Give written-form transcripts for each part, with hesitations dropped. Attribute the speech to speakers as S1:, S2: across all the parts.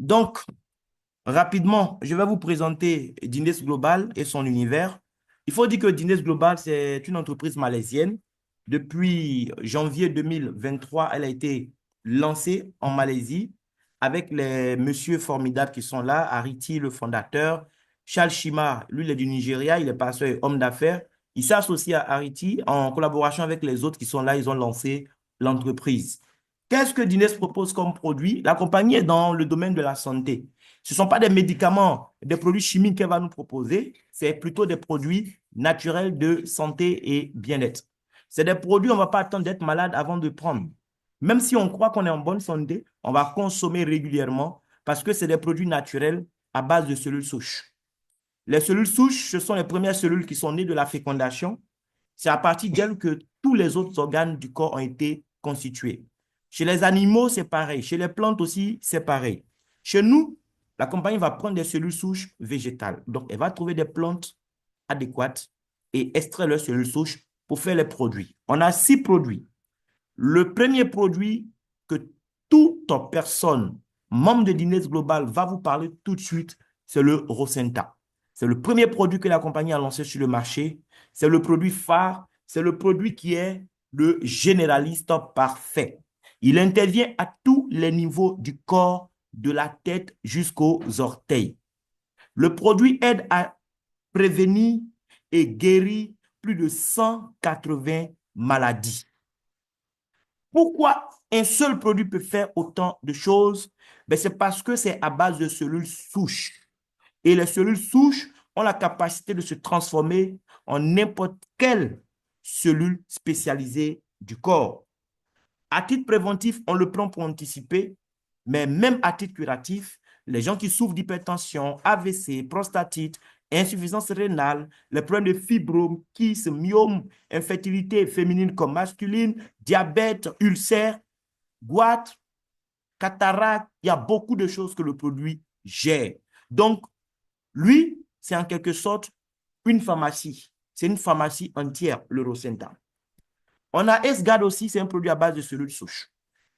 S1: Donc, rapidement, je vais vous présenter Dines Global et son univers. Il faut dire que Dines Global, c'est une entreprise malaisienne. Depuis janvier 2023, elle a été lancée en Malaisie avec les messieurs formidables qui sont là, Ariti, le fondateur, Charles Shima, lui, il est du Nigeria, il est passeur et homme d'affaires. Il s'est associé à Ariti en collaboration avec les autres qui sont là, ils ont lancé l'entreprise. Qu'est-ce que Dines propose comme produit? La compagnie est dans le domaine de la santé. Ce ne sont pas des médicaments, des produits chimiques qu'elle va nous proposer, c'est plutôt des produits naturels de santé et bien-être. C'est des produits, on ne va pas attendre d'être malade avant de prendre. Même si on croit qu'on est en bonne santé, on va consommer régulièrement parce que c'est des produits naturels à base de cellules souches. Les cellules souches, ce sont les premières cellules qui sont nées de la fécondation. C'est à partir d'elles que tous les autres organes du corps ont été constitués. Chez les animaux, c'est pareil. Chez les plantes aussi, c'est pareil. Chez nous, la compagnie va prendre des cellules souches végétales. Donc, elle va trouver des plantes adéquates et extraire leurs cellules souches pour faire les produits. On a 6 produits. Le premier produit que toute personne, membre de Dines Global, va vous parler tout de suite, c'est le Rosenta. C'est le premier produit que la compagnie a lancé sur le marché. C'est le produit phare. C'est le produit qui est le généraliste parfait. Il intervient à tous les niveaux du corps, de la tête jusqu'aux orteils. Le produit aide à prévenir et guérir plus de 180 maladies. Pourquoi un seul produit peut faire autant de choses? Ben, c'est parce que c'est à base de cellules souches. Et les cellules souches ont la capacité de se transformer en n'importe quelle cellule spécialisée du corps. À titre préventif, on le prend pour anticiper, mais même à titre curatif, les gens qui souffrent d'hypertension, AVC, prostatite, insuffisance rénale, les problèmes de fibrome, kyste, myome, infertilité féminine comme masculine, diabète, ulcère, goitre, cataracte, il y a beaucoup de choses que le produit gère. Donc, lui, c'est en quelque sorte une pharmacie. C'est une pharmacie entière, l'Eurocenta. On a S-Guard aussi, c'est un produit à base de cellules souches.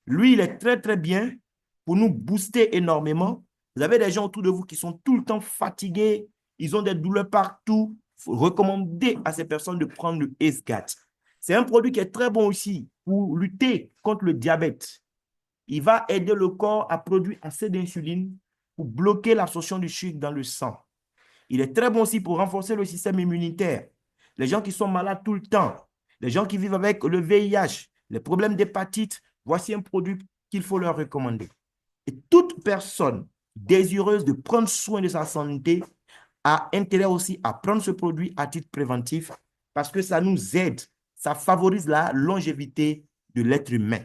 S1: Lui, il est très, très bien pour nous booster énormément. Vous avez des gens autour de vous qui sont tout le temps fatigués, ils ont des douleurs partout. Il faut recommander à ces personnes de prendre le S-Guard. C'est un produit qui est très bon aussi pour lutter contre le diabète. Il va aider le corps à produire assez d'insuline pour bloquer l'absorption du sucre dans le sang. Il est très bon aussi pour renforcer le système immunitaire. Les gens qui sont malades tout le temps, les gens qui vivent avec le VIH, les problèmes d'hépatite, voici un produit qu'il faut leur recommander. Et toute personne désireuse de prendre soin de sa santé a intérêt aussi à prendre ce produit à titre préventif parce que ça nous aide, ça favorise la longévité de l'être humain.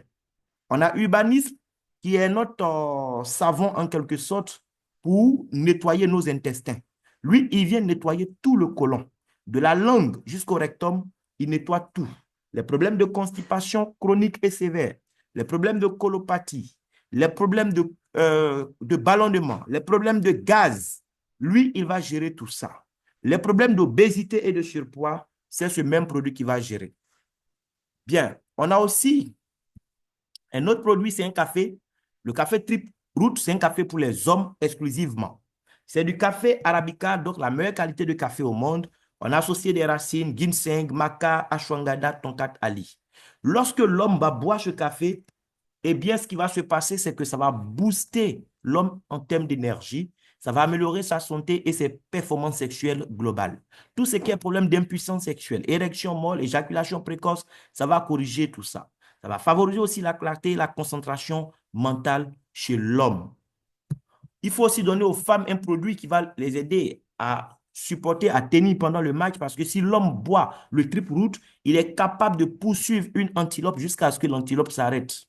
S1: On a Urbanisme qui est notre savon en quelque sorte pour nettoyer nos intestins. Lui, il vient nettoyer tout le côlon, de la langue jusqu'au rectum, il nettoie tout. Les problèmes de constipation chronique et sévère, les problèmes de colopathie, les problèmes de ballonnement, les problèmes de gaz, lui, il va gérer tout ça. Les problèmes d'obésité et de surpoids, c'est ce même produit qui va gérer. Bien, on a aussi un autre produit, c'est un café. Le café Trip Root, c'est un café pour les hommes exclusivement. C'est du café arabica, donc la meilleure qualité de café au monde. On a associé des racines, ginseng, maca, ashwagandha, tonkat, ali. Lorsque l'homme va boire ce café, eh bien, ce qui va se passer, c'est que ça va booster l'homme en termes d'énergie. Ça va améliorer sa santé et ses performances sexuelles globales. Tout ce qui est problème d'impuissance sexuelle, érection molle, éjaculation précoce, ça va corriger tout ça. Ça va favoriser aussi la clarté et la concentration mentale chez l'homme. Il faut aussi donner aux femmes un produit qui va les aider à supporter, à tenir pendant le match, parce que si l'homme boit le Trip Root, il est capable de poursuivre une antilope jusqu'à ce que l'antilope s'arrête.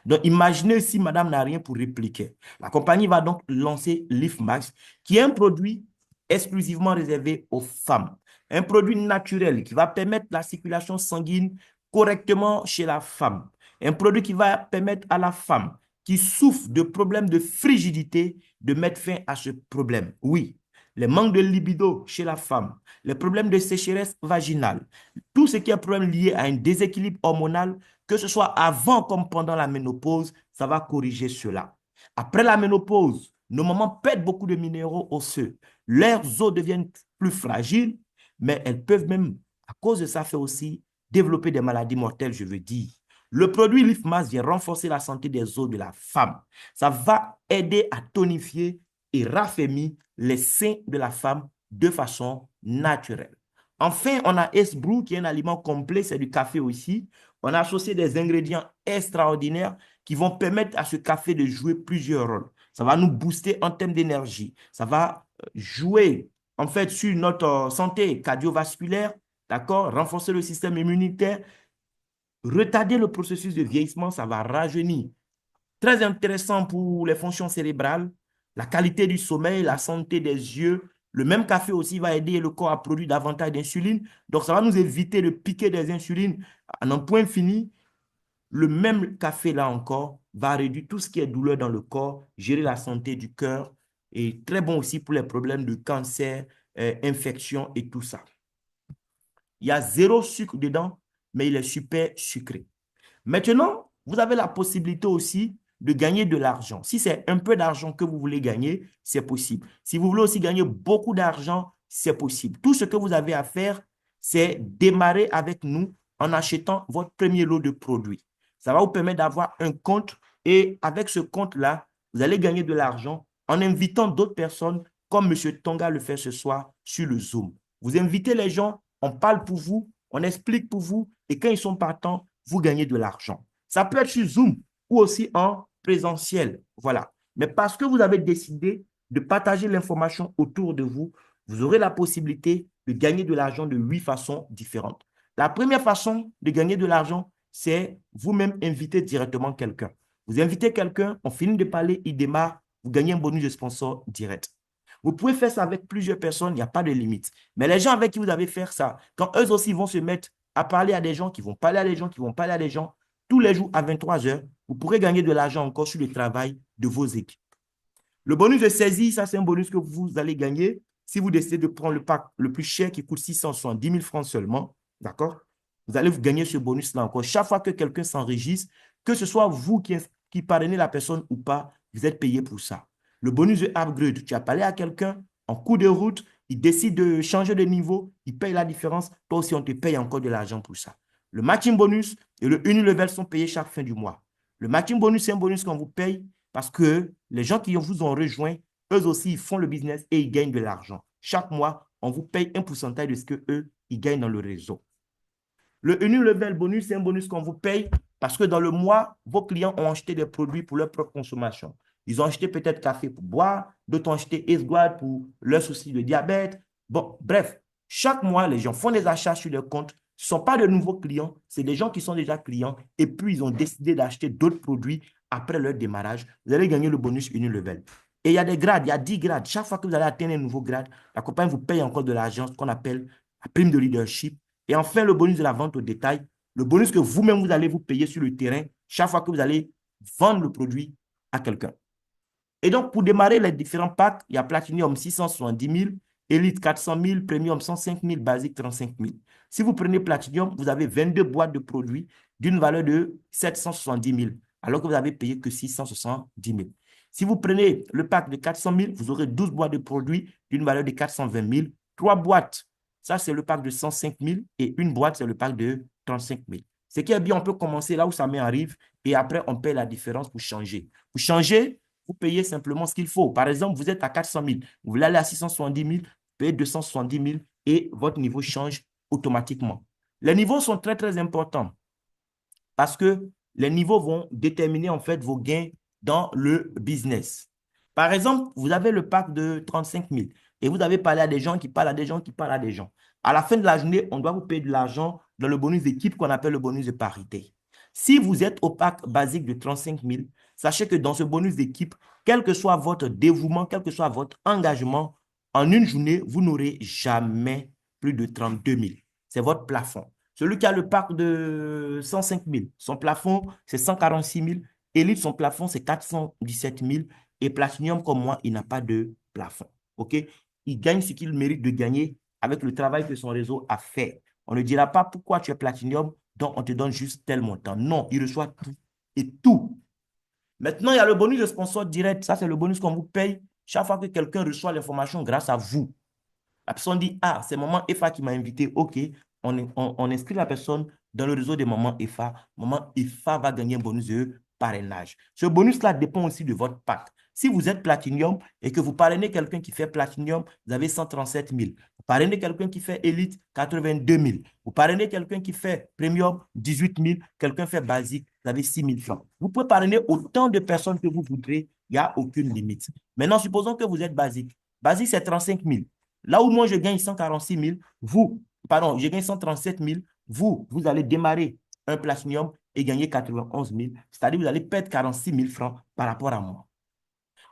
S1: Donc, imaginez si madame n'a rien pour répliquer. La compagnie va donc lancer LiftMax, qui est un produit exclusivement réservé aux femmes. Un produit naturel qui va permettre la circulation sanguine correctement chez la femme. Un produit qui va permettre à la femme qui souffre de problèmes de frigidité de mettre fin à ce problème. Oui, les manques de libido chez la femme, les problèmes de sécheresse vaginale, tout ce qui est problème lié à un déséquilibre hormonal, que ce soit avant comme pendant la ménopause, ça va corriger cela. Après la ménopause, nos mamans perdent beaucoup de minéraux osseux. Leurs os deviennent plus fragiles, mais elles peuvent même, à cause de ça, faire aussi développer des maladies mortelles, je veux dire. Le produit LifMass vient renforcer la santé des os de la femme. Ça va aider à tonifier et raffermir les seins de la femme de façon naturelle. Enfin, on a S-Brew qui est un aliment complet, c'est du café aussi. On a associé des ingrédients extraordinaires qui vont permettre à ce café de jouer plusieurs rôles. Ça va nous booster en termes d'énergie. Ça va jouer en fait sur notre santé cardiovasculaire, d'accord? Renforcer le système immunitaire, retarder le processus de vieillissement, ça va rajeunir. Très intéressant pour les fonctions cérébrales, la qualité du sommeil, la santé des yeux. Le même café aussi va aider le corps à produire davantage d'insuline. Donc, ça va nous éviter de piquer des insulines à un point fini. Le même café, là encore, va réduire tout ce qui est douleur dans le corps, gérer la santé du cœur et très bon aussi pour les problèmes de cancer, infection et tout ça. Il y a zéro sucre dedans, mais il est super sucré. Maintenant, vous avez la possibilité aussi de gagner de l'argent. Si c'est un peu d'argent que vous voulez gagner, c'est possible. Si vous voulez aussi gagner beaucoup d'argent, c'est possible. Tout ce que vous avez à faire, c'est démarrer avec nous en achetant votre premier lot de produits. Ça va vous permettre d'avoir un compte et avec ce compte-là, vous allez gagner de l'argent en invitant d'autres personnes comme M. Tonga le fait ce soir sur le Zoom. Vous invitez les gens, on parle pour vous, on explique pour vous et quand ils sont partants, vous gagnez de l'argent. Ça peut être sur Zoom ou aussi en présentiel. Voilà. Mais parce que vous avez décidé de partager l'information autour de vous, vous aurez la possibilité de gagner de l'argent de 8 façons différentes. La première façon de gagner de l'argent, c'est vous-même inviter directement quelqu'un. Vous invitez quelqu'un, on finit de parler, il démarre, vous gagnez un bonus de sponsor direct. Vous pouvez faire ça avec plusieurs personnes, il n'y a pas de limite. Mais les gens avec qui vous avez fait ça, quand eux aussi vont se mettre à parler à des gens qui vont parler à des gens qui vont parler à des gens, tous les jours à 23 heures, vous pourrez gagner de l'argent encore sur le travail de vos équipes. Le bonus de saisie, ça c'est un bonus que vous allez gagner si vous décidez de prendre le pack le plus cher qui coûte 670 000 francs seulement, d'accord? Vous allez vous gagner ce bonus-là encore. Chaque fois que quelqu'un s'enregistre, que ce soit vous qui parrainez la personne ou pas, vous êtes payé pour ça. Le bonus de upgrade, tu as parlé à quelqu'un en cours de route, il décide de changer de niveau, il paye la différence, toi aussi on te paye encore de l'argent pour ça. Le matching bonus et le unilevel sont payés chaque fin du mois. Le matching bonus, c'est un bonus qu'on vous paye parce que les gens qui vous ont rejoint, eux aussi, ils font le business et ils gagnent de l'argent. Chaque mois, on vous paye un pourcentage de ce qu'eux, ils gagnent dans le réseau. Le Unilevel bonus, c'est un bonus qu'on vous paye parce que dans le mois, vos clients ont acheté des produits pour leur propre consommation. Ils ont acheté peut-être café pour boire, d'autres ont acheté Esguard pour leur souci de diabète. Bon, bref, chaque mois, les gens font des achats sur leur compte. Ce ne sont pas de nouveaux clients, c'est des gens qui sont déjà clients et puis ils ont décidé d'acheter d'autres produits après leur démarrage. Vous allez gagner le bonus Unilevel. Et il y a des grades, il y a 10 grades. Chaque fois que vous allez atteindre un nouveau grade, la compagnie vous paye encore de l'argent, ce qu'on appelle la prime de leadership. Et enfin, le bonus de la vente au détail, le bonus que vous-même, vous allez vous payer sur le terrain chaque fois que vous allez vendre le produit à quelqu'un. Et donc, pour démarrer les différents packs, il y a Platinum 670 000, Elite 400 000, Premium 105 000, Basic 35 000. Si vous prenez Platinum, vous avez 22 boîtes de produits d'une valeur de 770 000, alors que vous avez payé que 670 000. Si vous prenez le pack de 400 000, vous aurez 12 boîtes de produits d'une valeur de 420 000, 3 boîtes. Ça, c'est le pack de 105 000 et une boîte, c'est le pack de 35 000. Ce qui est bien, on peut commencer là où ça m'arrive et après, on paye la différence pour changer. Pour changer, vous payez simplement ce qu'il faut. Par exemple, vous êtes à 400 000, vous voulez aller à 670 000, vous payez 270 000 et votre niveau change automatiquement. Les niveaux sont très, très importants parce que les niveaux vont déterminer en fait vos gains dans le business. Par exemple, vous avez le pack de 35 000 et vous avez parlé à des gens qui parlent à des gens qui parlent à des gens. À la fin de la journée, on doit vous payer de l'argent dans le bonus d'équipe qu'on appelle le bonus de parité. Si vous êtes au pack basique de 35 000, sachez que dans ce bonus d'équipe, quel que soit votre dévouement, quel que soit votre engagement, en une journée, vous n'aurez jamais plus de 32 000. C'est votre plafond. Celui qui a le pack de 105 000, son plafond, c'est 146 000. Elite, son plafond, c'est 417 000. Et Platinum, comme moi, il n'a pas de plafond. OK? Il gagne ce qu'il mérite de gagner avec le travail que son réseau a fait. On ne dira pas pourquoi tu es Platinum, donc on te donne juste tel montant. Non, il reçoit tout et tout. Maintenant, il y a le bonus de sponsor direct. Ça, c'est le bonus qu'on vous paye Chaque fois que quelqu'un reçoit l'information grâce à vous, la personne dit, ah, c'est Maman EFA qui m'a invité. OK, on inscrit la personne dans le réseau des Maman EFA. Maman EFA va gagner un bonus de parrainage. Ce bonus-là dépend aussi de votre pack. Si vous êtes Platinum et que vous parrainez quelqu'un qui fait Platinum, vous avez 137 000. Vous parrainez quelqu'un qui fait Elite, 82 000. Vous parrainez quelqu'un qui fait Premium, 18 000. Quelqu'un fait Basique, vous avez 6 000 francs. Vous pouvez parrainer autant de personnes que vous voudrez. Il n'y a aucune limite. Maintenant, supposons que vous êtes Basique. Basique, c'est 35 000. Là où moi, je gagne 146 000, je gagne 137 000, vous allez démarrer un Platinum et gagner 91 000. C'est-à-dire que vous allez perdre 46 000 francs par rapport à moi.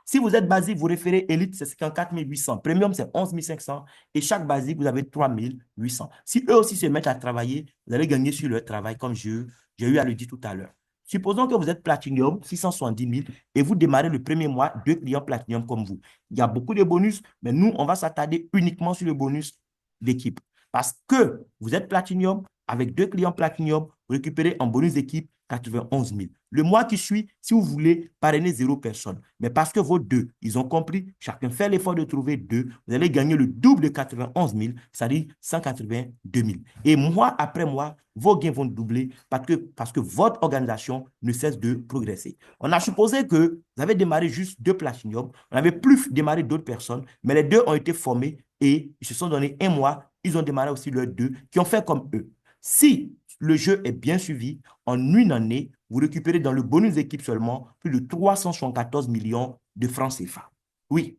S1: Si vous êtes basique, vous référez Elite, c'est 54 800. Premium, c'est 11 500. Et chaque basique, vous avez 3 800. Si eux aussi se mettent à travailler, vous allez gagner sur leur travail, comme j'ai eu à le dire tout à l'heure. Supposons que vous êtes Platinum, 670 000, et vous démarrez le premier mois, 2 clients Platinum comme vous. Il y a beaucoup de bonus, mais nous, on va s'attarder uniquement sur le bonus d'équipe. Parce que vous êtes Platinum, avec 2 clients Platinum, vous récupérez en bonus d'équipe 91 000. Le mois qui suit, si vous voulez parrainer 0 personne, mais parce que vos deux, ils ont compris, chacun fait l'effort de trouver 2, vous allez gagner le double de 91 000, c'est-à-dire 182 000. Et mois après mois, vos gains vont doubler parce que votre organisation ne cesse de progresser. On a supposé que vous avez démarré juste 2 Platinum, on n'avait plus démarré d'autres personnes, mais les 2 ont été formés et ils se sont donné un mois, ils ont démarré aussi leurs 2 qui ont fait comme eux. Si le jeu est bien suivi, en une année, vous récupérez dans le bonus d'équipe seulement plus de 374 millions de francs CFA. Oui,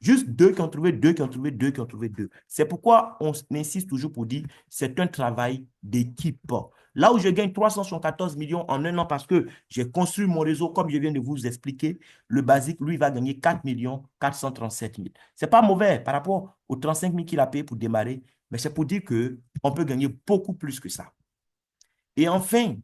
S1: juste 2 qui ont trouvé 2, qui ont trouvé 2, qui ont trouvé 2. C'est pourquoi on insiste toujours pour dire c'est un travail d'équipe. Là où je gagne 374 millions en un an parce que j'ai construit mon réseau, comme je viens de vous expliquer, le basique, lui, va gagner 4 437 000. Ce n'est pas mauvais par rapport aux 35 000 qu'il a payé pour démarrer, mais c'est pour dire qu'on peut gagner beaucoup plus que ça. Et enfin,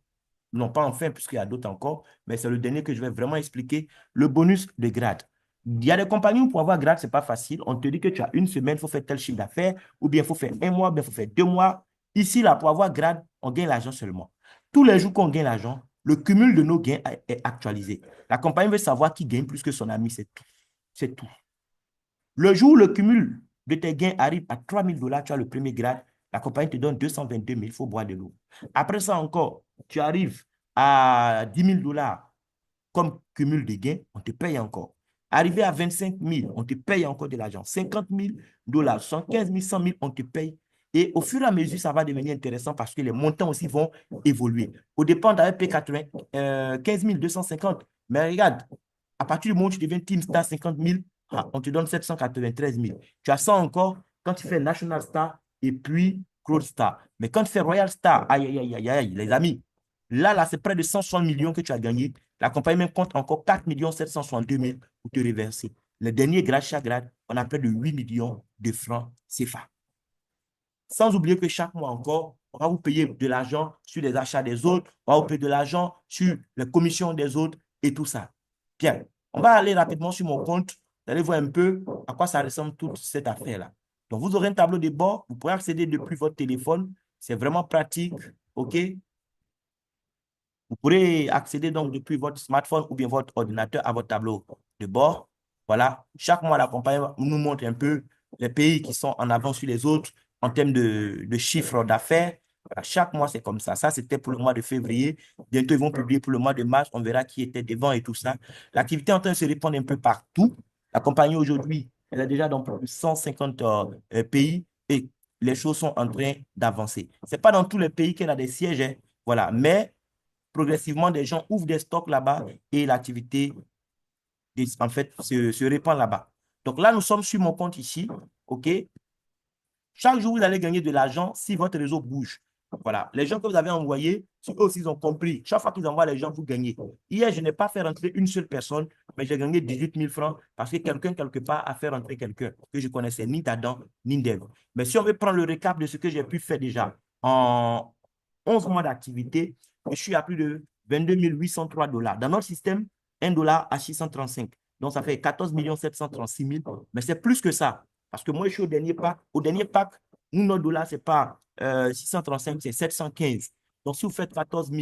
S1: non pas enfin, puisqu'il y a d'autres encore, mais c'est le dernier que je vais vraiment expliquer, le bonus de grade. Il y a des compagnies où pour avoir grade, ce n'est pas facile. On te dit que tu as une semaine, il faut faire tel chiffre d'affaires, ou bien il faut faire un mois, ou bien il faut faire 2 mois. Ici, là, pour avoir grade, on gagne l'argent seulement. Tous les jours qu'on gagne l'argent, le cumul de nos gains est actualisé. La compagnie veut savoir qui gagne plus que son ami, c'est tout. C'est tout. Le jour où le cumul de tes gains arrive à 3 000 $, tu as le premier grade, la compagnie te donne 222 000, il faut boire de l'eau. Après ça encore, tu arrives à 10 000 $ comme cumul de gains, on te paye encore. Arrivé à 25 000, on te paye encore de l'argent. 50 000 $, 115 000, 100 000, on te paye. Et au fur et à mesure, ça va devenir intéressant parce que les montants aussi vont évoluer. Au départ, on avait payé 15 250. Mais regarde, à partir du moment où tu deviens Team Star 50 000, on te donne 793 000. Tu as ça encore quand tu fais National Star et puis Gold Star. Mais quand tu fais Royal Star, aïe, aïe, aïe, aïe, aïe, les amis, là, c'est près de 160 millions que tu as gagné. La compagnie même compte encore 4 762 000 pour te reverser. Le dernier grade, chaque grade, on a près de 8 millions de francs CFA. Sans oublier que chaque mois encore, on va vous payer de l'argent sur les achats des autres, on va vous payer de l'argent sur les commissions des autres et tout ça. Bien, on va aller rapidement sur mon compte. Vous allez voir un peu à quoi ça ressemble toute cette affaire-là. Donc, vous aurez un tableau de bord. Vous pourrez accéder depuis votre téléphone. C'est vraiment pratique. OK? Vous pourrez accéder donc depuis votre smartphone ou bien votre ordinateur à votre tableau de bord. Voilà. Chaque mois, la compagnie nous montre un peu les pays qui sont en avance sur les autres en termes de chiffre d'affaires. Voilà. Chaque mois, c'est comme ça. Ça, c'était pour le mois de février. Bientôt, ils vont publier pour le mois de mars. On verra qui était devant et tout ça. L'activité est en train de se répandre un peu partout. La compagnie aujourd'hui, elle est déjà dans plus de 150 pays et les choses sont en train d'avancer. Ce n'est pas dans tous les pays qu'elle a des sièges, hein. Voilà. Mais progressivement, des gens ouvrent des stocks là-bas et l'activité, en fait, se répand là-bas. Donc là, nous sommes sur mon compte ici. OK? Chaque jour, vous allez gagner de l'argent si votre réseau bouge. Voilà. Les gens que vous avez envoyés, eux aussi, ils ont compris. Chaque fois qu'ils envoient les gens, vous gagnez. Hier, je n'ai pas fait rentrer une seule personne, mais j'ai gagné 18 000 francs parce que quelqu'un, quelque part, a fait rentrer quelqu'un que je connaissais ni d'Adam, ni d'Ève. Mais si on veut prendre le récap de ce que j'ai pu faire déjà en 11 mois d'activité, je suis à plus de 22 803 $. Dans notre système, 1 $ à 635. Donc, ça fait 14 736 000. Mais c'est plus que ça. Parce que moi, je suis au dernier pack. Au dernier pack, nous, notre dollar, ce n'est pas 635, c'est 715. Donc, si vous faites 14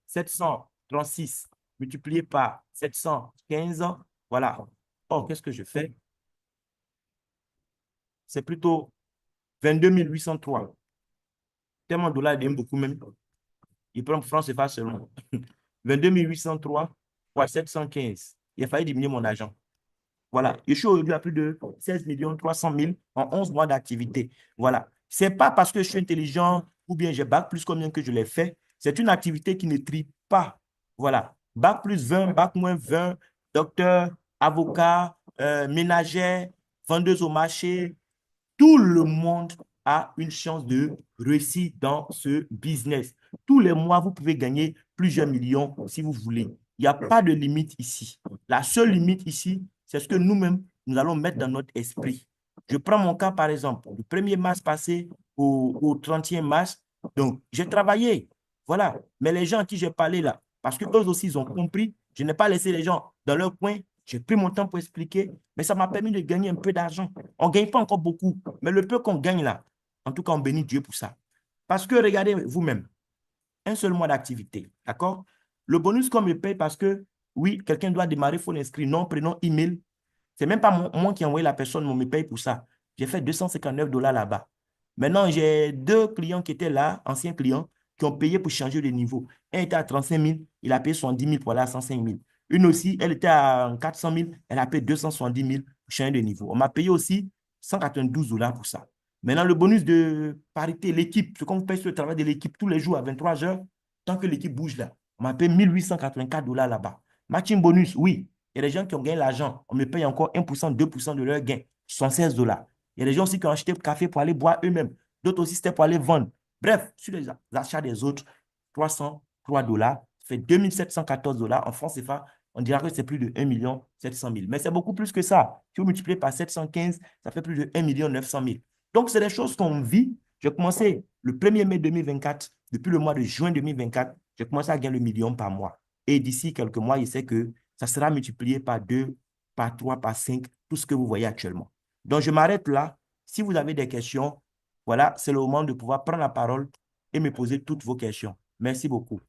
S1: 736 multiplié par 715, voilà. Oh, qu'est-ce que je fais? c'est plutôt 22 803. Tellement de dollars, il aime beaucoup même. Il prend francs CFA seulement. 22 803 fois 715. Il a fallu diminuer mon argent. Voilà. Je suis aujourd'hui à plus de 16 300 000 en 11 mois d'activité. Voilà. Ce n'est pas parce que je suis intelligent ou bien j'ai bac plus combien que je l'ai fait. C'est une activité qui ne trie pas. Voilà. Bac plus 20, bac moins 20, docteur, avocat, ménagère, vendeuse au marché, tout le monde a une chance de réussir dans ce business. Tous les mois, vous pouvez gagner plusieurs millions si vous voulez. Il n'y a pas de limite ici. La seule limite ici, c'est ce que nous-mêmes, nous allons mettre dans notre esprit. Je prends mon cas, par exemple, du 1er mars passé au 31 mars. Donc, j'ai travaillé. Voilà. Mais les gens à qui j'ai parlé là, parce qu'eux aussi, ils ont compris, je n'ai pas laissé les gens dans leur coin. J'ai pris mon temps pour expliquer, mais ça m'a permis de gagner un peu d'argent. On ne gagne pas encore beaucoup, mais le peu qu'on gagne là, en tout cas, on bénit Dieu pour ça. Parce que regardez vous-même, un seul mois d'activité, d'accord? Le bonus qu'on me paye parce que, oui, quelqu'un doit démarrer, il faut l'inscrire, nom, prénom, email. C'est même pas moi qui ai envoyé la personne, on me paye pour ça. J'ai fait 259 dollars là-bas. Maintenant, j'ai deux clients qui étaient là, anciens clients, qui ont payé pour changer de niveau. Un était à 35 000, il a payé 70 000 pour aller à 105 000. Une aussi, elle était à 400 000, elle a payé 270 000 pour changer de niveau. On m'a payé aussi 192 dollars pour ça. Maintenant, le bonus de parité, l'équipe, ce qu'on paye sur le travail de l'équipe tous les jours à 23 heures, tant que l'équipe bouge là, on m'a payé 1884 dollars là-bas. Matching bonus, oui. Il y a des gens qui ont gagné l'argent. On me paye encore 1%, 2% de leur gain, 16 dollars. Il y a des gens aussi qui ont acheté le café pour aller boire eux-mêmes. D'autres aussi, c'était pour aller vendre. Bref, sur les achats des autres, 303 dollars, ça fait 2714 dollars. En France CFA, on dira que c'est plus de 1 700 000. Mais c'est beaucoup plus que ça. Si vous multipliez par 715, ça fait plus de 1 900 000. Donc, c'est des choses qu'on vit. J'ai commencé le 1er mai 2024. Depuis le mois de juin 2024, j'ai commencé à gagner le million par mois. Et d'ici quelques mois, je sais que ça sera multiplié par 2, par 3, par 5, tout ce que vous voyez actuellement. Donc, je m'arrête là. Si vous avez des questions, voilà, c'est le moment de pouvoir prendre la parole et me poser toutes vos questions. Merci beaucoup.